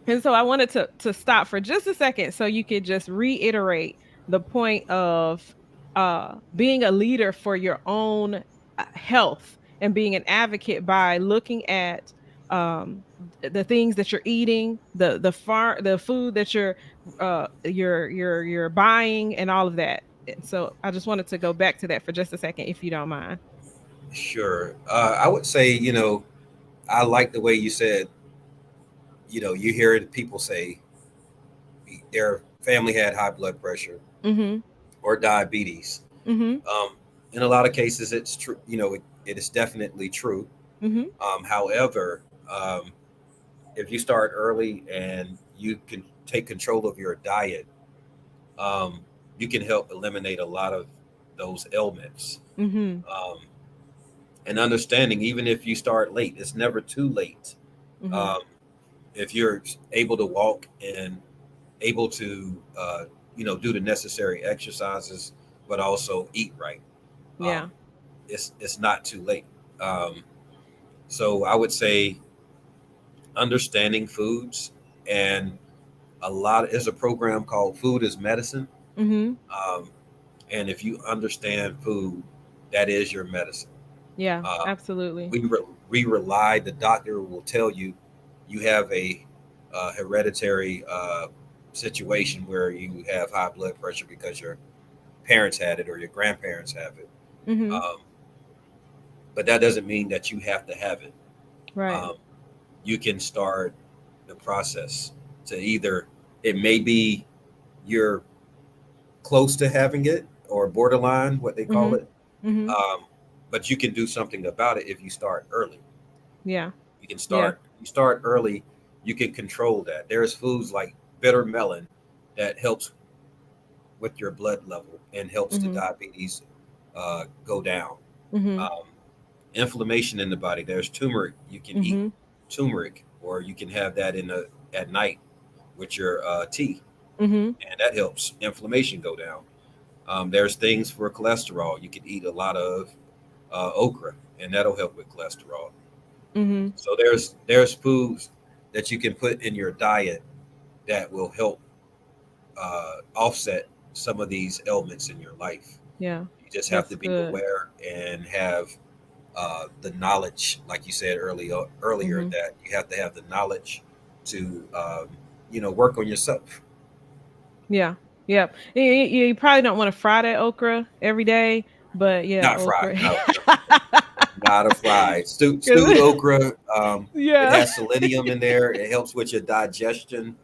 and so I wanted to stop for just a second so you could just reiterate the point of being a leader for your own health and being an advocate by looking at the things that you're eating, the food that you're buying, and all of that. And so I just wanted to go back to that for just a second, if you don't mind. Sure. I would say, I like the way you said, you hear people say their family had high blood pressure Mm-hmm. or diabetes. Mm-hmm. Um, in a lot of cases, it's true. It is definitely true. Mm-hmm. However, if you start early and you can take control of your diet, um, you can help eliminate a lot of those ailments. Mm-hmm. Um, and understanding, even if you start late, it's never too late. Mm-hmm. Um, if you're able to walk and able to, do the necessary exercises, but also eat right, um, Yeah. it's not too late. Um, so I would say understanding foods, and there's a program called Food is Medicine. Mm-hmm. Um, and if you understand food, that is your medicine. Yeah, Um, absolutely. we rely. The doctor will tell you you have a hereditary situation where you have high blood pressure because your parents had it or your grandparents have it. Mm-hmm. Um, but that doesn't mean that you have to have it. Right. Um, you can start the process to either, it may be you're close to having it or borderline, what they call Mhm. it. Mhm. Um, but you can do something about it if you start early. Yeah. Yeah. You start early, you can control that. There's foods like bitter melon that helps with your blood level and helps the Mhm. diabetes go down. Mhm. Um, inflammation in the body. There's turmeric. You can eat Mhm. turmeric, or you can have that at night with your tea, Mhm. and that helps inflammation go down. There's things for cholesterol. You can eat a lot of okra, and that'll help with cholesterol. Mhm. So there's foods that you can put in your diet that will help offset some of these ailments in your life. Yeah. You just have That's to be good. aware and have the knowledge, like you said earlier, Mhm. that you have to have the knowledge to work on yourself. Yeah. Yep. You probably don't want to fry that okra every day, but yeah, Not fried, okra. no, no, not a fried. Stewed 'Cause- okra. It yeah. has selenium in there. It helps with your digestion.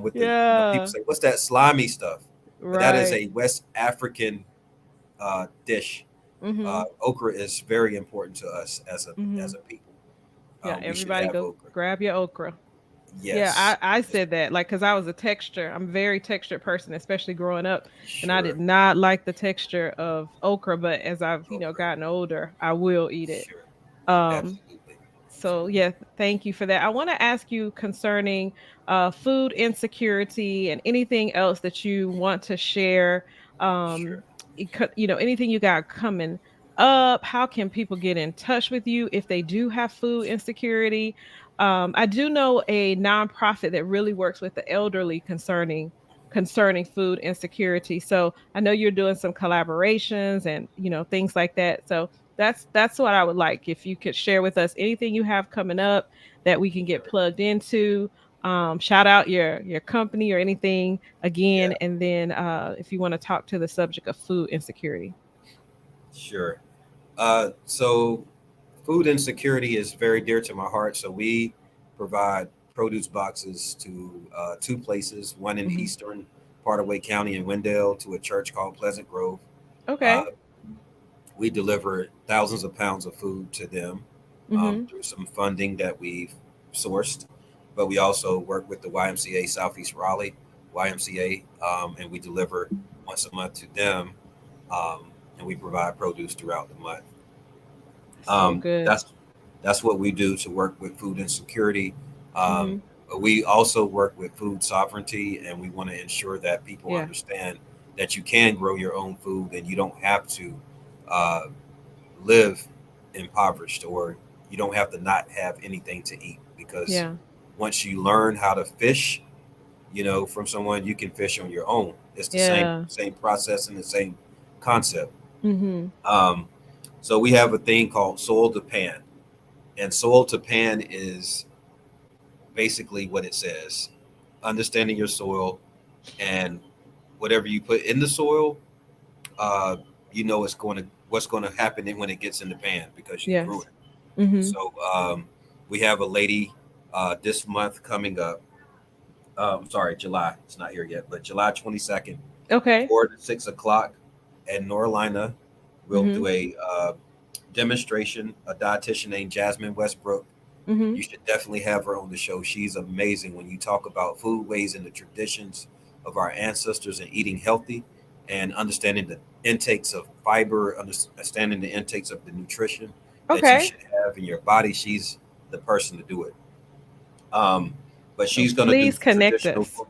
With the people Yeah. say, "What's that slimy stuff?" But that is Right. a West African dish. Mhm. Okra is very important to us as Mhm. a people. Yeah, We should everybody have go okra. grab your okra. Yeah, Yes. I Yes. said that like because I was a texture. I'm a very textured person, especially growing up, and I did Sure. not like the texture of okra. But as I've Okra. gotten older, I will eat it. Sure. Um, Absolutely. so yeah, thank you for that. I want to ask you concerning food insecurity and anything else that you want to share. Sure. Um, anything you got coming up. How can people get in touch with you if they do have food insecurity? I do know a nonprofit that really works with the elderly concerning food insecurity. So I know you're doing some collaborations and things like that. So that's what I would like if you could share with us anything you have coming up that we can get Sure. plugged into. Shout out your company or anything again, Yeah. and then if you want to talk to the subject of food insecurity. Sure. So food insecurity is very dear to my heart. So we provide produce boxes to two places, one in the Hmm. eastern part of Wake County in Wendell to a church called Pleasant Grove. Uh, Okay. we deliver thousands of pounds of food to them Hmm. through some funding that we've sourced. But we also work with the YMCA Southeast Raleigh, YMCA, and we deliver once a month to them, um, and we provide produce throughout the month. So good. That's what we do to work with food insecurity. Um, Mhm. but we also work with food sovereignty, and we want to ensure that people Yeah. understand that you can grow your own food and you don't have to uh, live impoverished, or you don't have to not have anything to eat, because Yeah. once you learn how to fish, from someone, you can fish on your own. It's the same Yeah. same process and the same concept. Mhm. Um, so we have a thing called soil to pan, and soil to pan is basically what it says: understanding your soil, and whatever you put in the soil, uh, it's going to what's going to happen when it gets in the pan because you grew Yes. it. Mhm. So we have a lady this month coming up. Sorry, July. It's not here yet, but July 22nd, Okay. 4 to 6 o'clock at Norlina. We'll Mhm. do a demonstration. A dietitian named Jasmine Westbrook. Mhm. You should definitely have her on the show. She's amazing when you talk about food ways and the traditions of our ancestors and eating healthy and understanding the intakes of fiber, understanding the intakes of the nutrition that you Okay. should have in your body. She's the person to do it. Um, but So she's going to do please connect traditional us. food.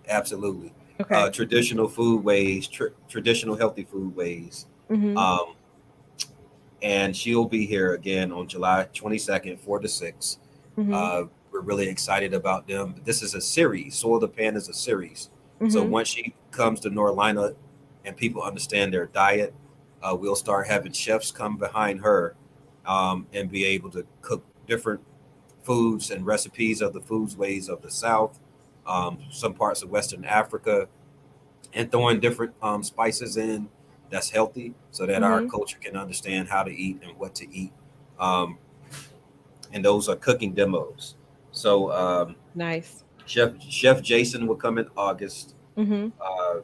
Absolutely. Okay. Traditional food ways, traditional healthy food ways. Mhm. Um, and she'll be here again on July 22nd, 4 to 6. Mhm. We're really excited about them. This is a series. Soil to Pan is a series. So Mhm. once she comes to Norlina and people understand their diet, we'll start having chefs come behind her and be able to cook different foods and recipes of the foods ways of the South, some parts of Western Africa, and throwing different spices in that's healthy so that our Mhm. culture can understand how to eat and what to eat. Um, and those are cooking demos. So Nice. Chef Jason will come in August, Mhm. uh,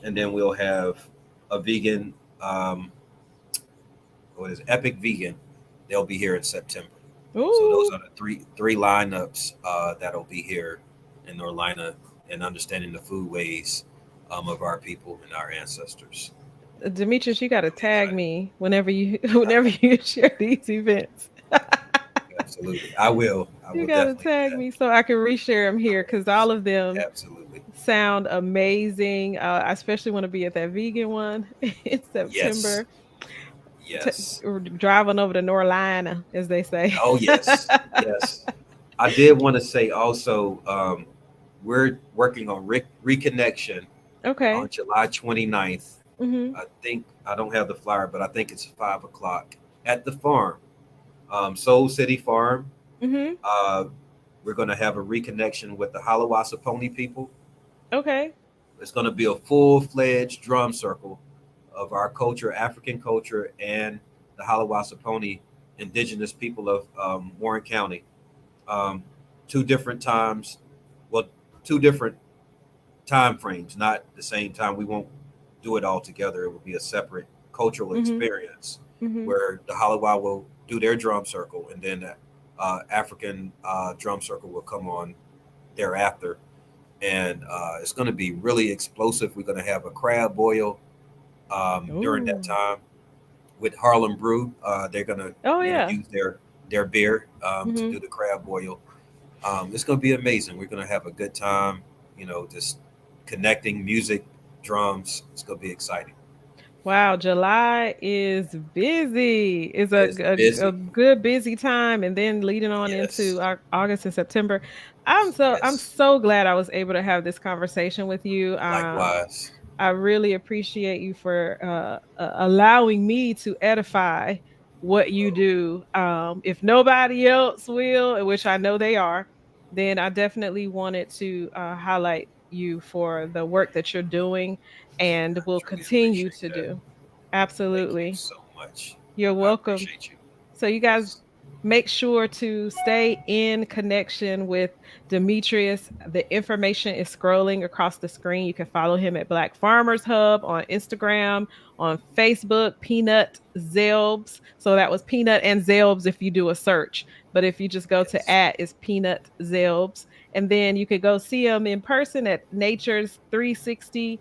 and then we'll have a vegan, um, what is it, Epic Vegan. They'll be here in September. So those Ooh. are the three lineups that'll be here in Norlina, and understanding the food ways of our people and our ancestors. Demetrius, you got to Really tag excited. me whenever you whenever you share these events. Absolutely, I will. I You will got to definitely do tag that. me so I can reshare them I here will because do all so. of them Absolutely. sound amazing. I especially want to be at that vegan one in Yes. September. Yes. Or driving over to Norlina, as they say. Oh yes. Yes. I did want to say also, we're working on reconnection on Okay. July 29th. Mhm. I think I don't have the flyer, but I think it's 5 o'clock at the farm, Soul City Farm. Mhm. Uh, we're going to have a reconnection with the Halawasaponi people. Okay. It's going to be a full-fledged drum circle of our culture, African culture, and the Halawasaponi indigenous people of Warren County. Um, two different times, well, two different time frames, not the same time. We won't do it all together. It will be a separate cultural Mhm. experience Mhm. where the Halawa will do their drum circle, and then the African drum circle will come on thereafter. And it's going to be really explosive. We're going to have a crab boil during that Ooh. time with Harlem Brew. They're going to Oh yeah. use their beer to Mhm. do the crab boil. It's going to be amazing. We're going to have a good time, just connecting music, drums. It's going to be exciting. Wow, July is busy. It's It's a busy. good busy time, and then leading on into Yes. August and September. I'm Yes. so glad I was able to have this conversation with you. Likewise. I really appreciate you for allowing me to edify what you Oh, do. If nobody else will, which I know they are, then I definitely wanted to highlight you for the work that you're doing and I will truly continue appreciate to that. do. Thank you Absolutely. so much. You're I welcome. appreciate you. So you guys Yes. make sure to stay in connection with Demetrius. The information is scrolling across the screen. You can follow him at Black Farmers Hub on Instagram, on Facebook, Peanut Zelbs. So that was Peanut and Zelbs if you do a search. But if you just go to Yes. at, it's Peanut Zelbs. And then you could go see him in person at Nature's 360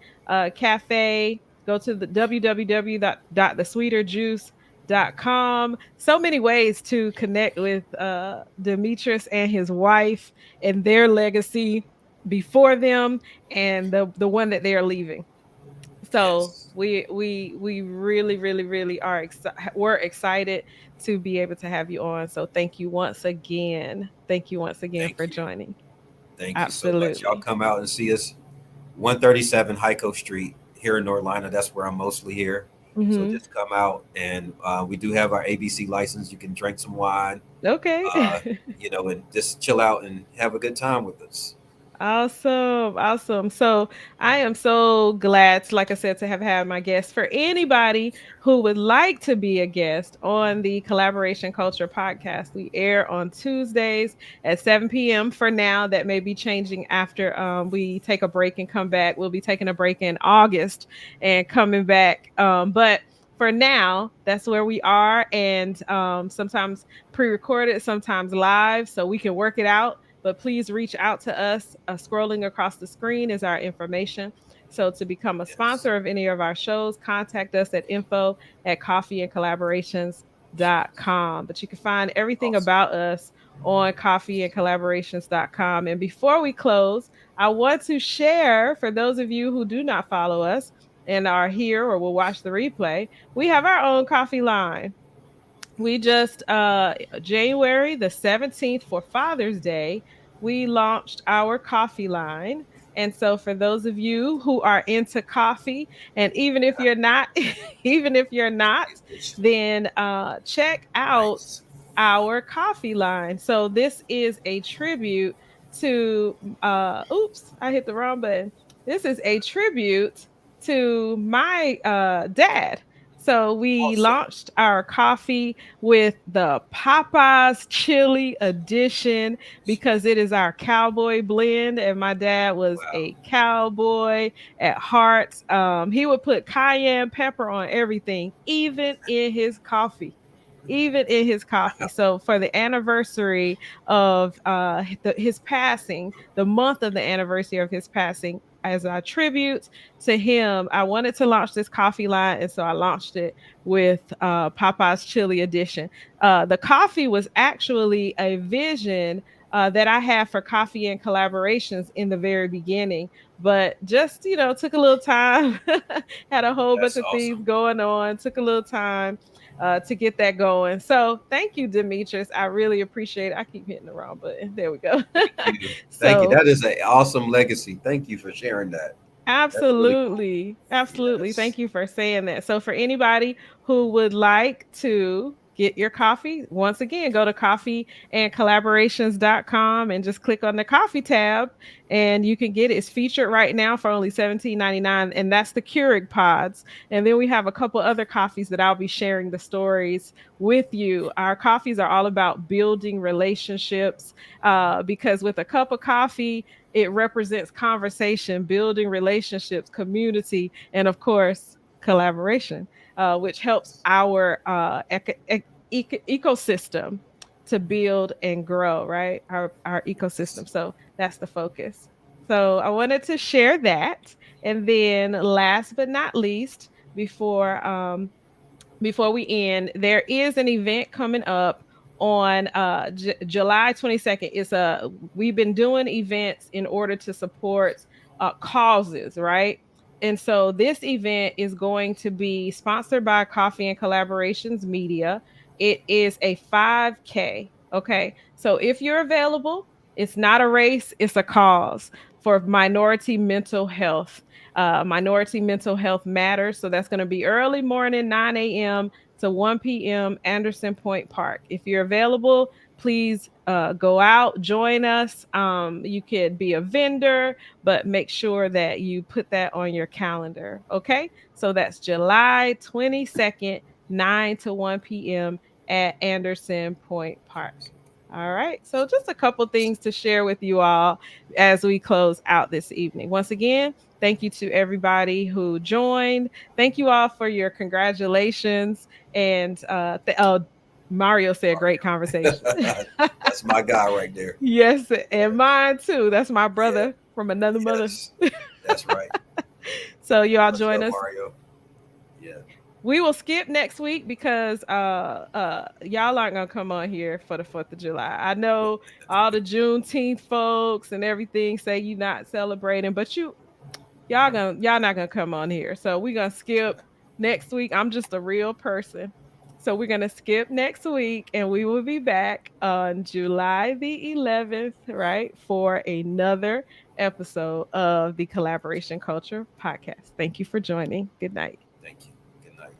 Cafe. Go to the www.thesweeterjuice So many ways to connect with Demetrius and his wife and their legacy before them and the one that they are leaving. So Yes. we really are we're excited to be able to have you on. So thank you once again. Thank you once again Thank for you. joining. Thank you so much. Y'all Absolutely. come out and see us. 137 Hyco Street here in North Carolina. That's where I'm mostly here. So Mhm. just come out, and we do have our ABC license. You can drink some wine, Okay. uh, and just chill out and have a good time with us. Awesome. Awesome. So I am so glad, like I said, to have had my guest. For anybody who would like to be a guest on the Collaboration Culture podcast, we air on Tuesdays at 7 p.m. For now, that may be changing after we take a break and come back. We'll be taking a break in August and coming back. But for now, that's where we are. And sometimes pre recorded, sometimes live, so we can work it out, but please reach out to us. Scrolling across the screen is our information. So to become a Yes. sponsor of any of our shows, contact us at info@coffeeandcollaborations.com. But you can find everything Awesome. about us on coffeeandcollaborations.com. And before we close, I want to share for those of you who do not follow us and are here or will watch the replay, we have our own coffee line. We just January the 17th for Father's Day, we launched our coffee line. And so for those of you who are into coffee, and even if you're not, even if you're not, then check out Nice. our coffee line. So this is a tribute to oops, I hit the wrong button. This is a tribute to my dad. So we Awesome. launched our coffee with the Popeyes chili edition because it is our cowboy blend. And my dad was Wow. a cowboy at heart. He would put cayenne pepper on everything, even in his coffee. Even in his coffee. So for the anniversary of his passing, the month of the anniversary of his passing, as a tribute to him, I wanted to launch this coffee line, and so I launched it with Popeye's Chili Edition. The coffee was actually a vision that I had for coffee and collaborations in the very beginning, but just took a little time. Had a whole bunch That's of awesome. things going on. Took a little time to get that going. So thank you, Demetrius. I really appreciate it. I keep hitting the wrong button. There we go. Thank you. Thank you. So That is an awesome legacy. Thank you for sharing that. That's really cool. absolutely. Absolutely. Yes. Thank you for saying that. So, for anybody who would like to get your coffee, once again, go to coffeeandcollaborations.com and just click on the coffee tab and you can get it. It's featured right now for only $17.99, and that's the Keurig pods. And then we have a couple other coffees that I'll be sharing the stories with you. Our coffees are all about building relationships because with a cup of coffee, it represents conversation, building relationships, community, and of course, collaboration, which helps our ecosystem to build and grow, right? Our Yes. ecosystem. So that's the focus. So I wanted to share that. And then last but not least, before we end, there is an event coming up on July 22nd. It's a We've been doing events in order to support causes, right? And so this event is going to be sponsored by Coffee and Collaborations Media. It is a 5K. Okay. So if you're available, it's not a race, it's a cause for minority mental health. Minority mental health matters. So that's going to be early morning, 9 a.m. to 1 p.m. Anderson Point Park. If you're available, please go out, join us. You could be a vendor, but make sure that you put that on your calendar. Okay. So that's July 22nd, 9 to 1 p.m. at Anderson Point Park. All right. So just a couple things to share with you all as we close out this evening. Once again, thank you to everybody who joined. Thank you all for your congratulations. And Mario said great Mario. conversation. That's my guy right there. Yes, Yeah. and mine too. That's my Yeah. brother from another mother. Yes. That's right. So you all Much join love, us Mario. Yeah. we will skip next week because y'all aren't gonna come on here for the 4th of July. I know all the Juneteenth folks and everything say you not celebrating, but y'all not gonna come on here. So we're gonna skip next week. I'm just a real person. So we're gonna skip next week and we will be back on July the 11th, right? For another episode of the Collaboration Culture Podcast. Thank you for joining. Good night. Thank you. Good night.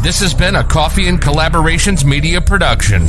This has been a Coffee and Collaborations media production.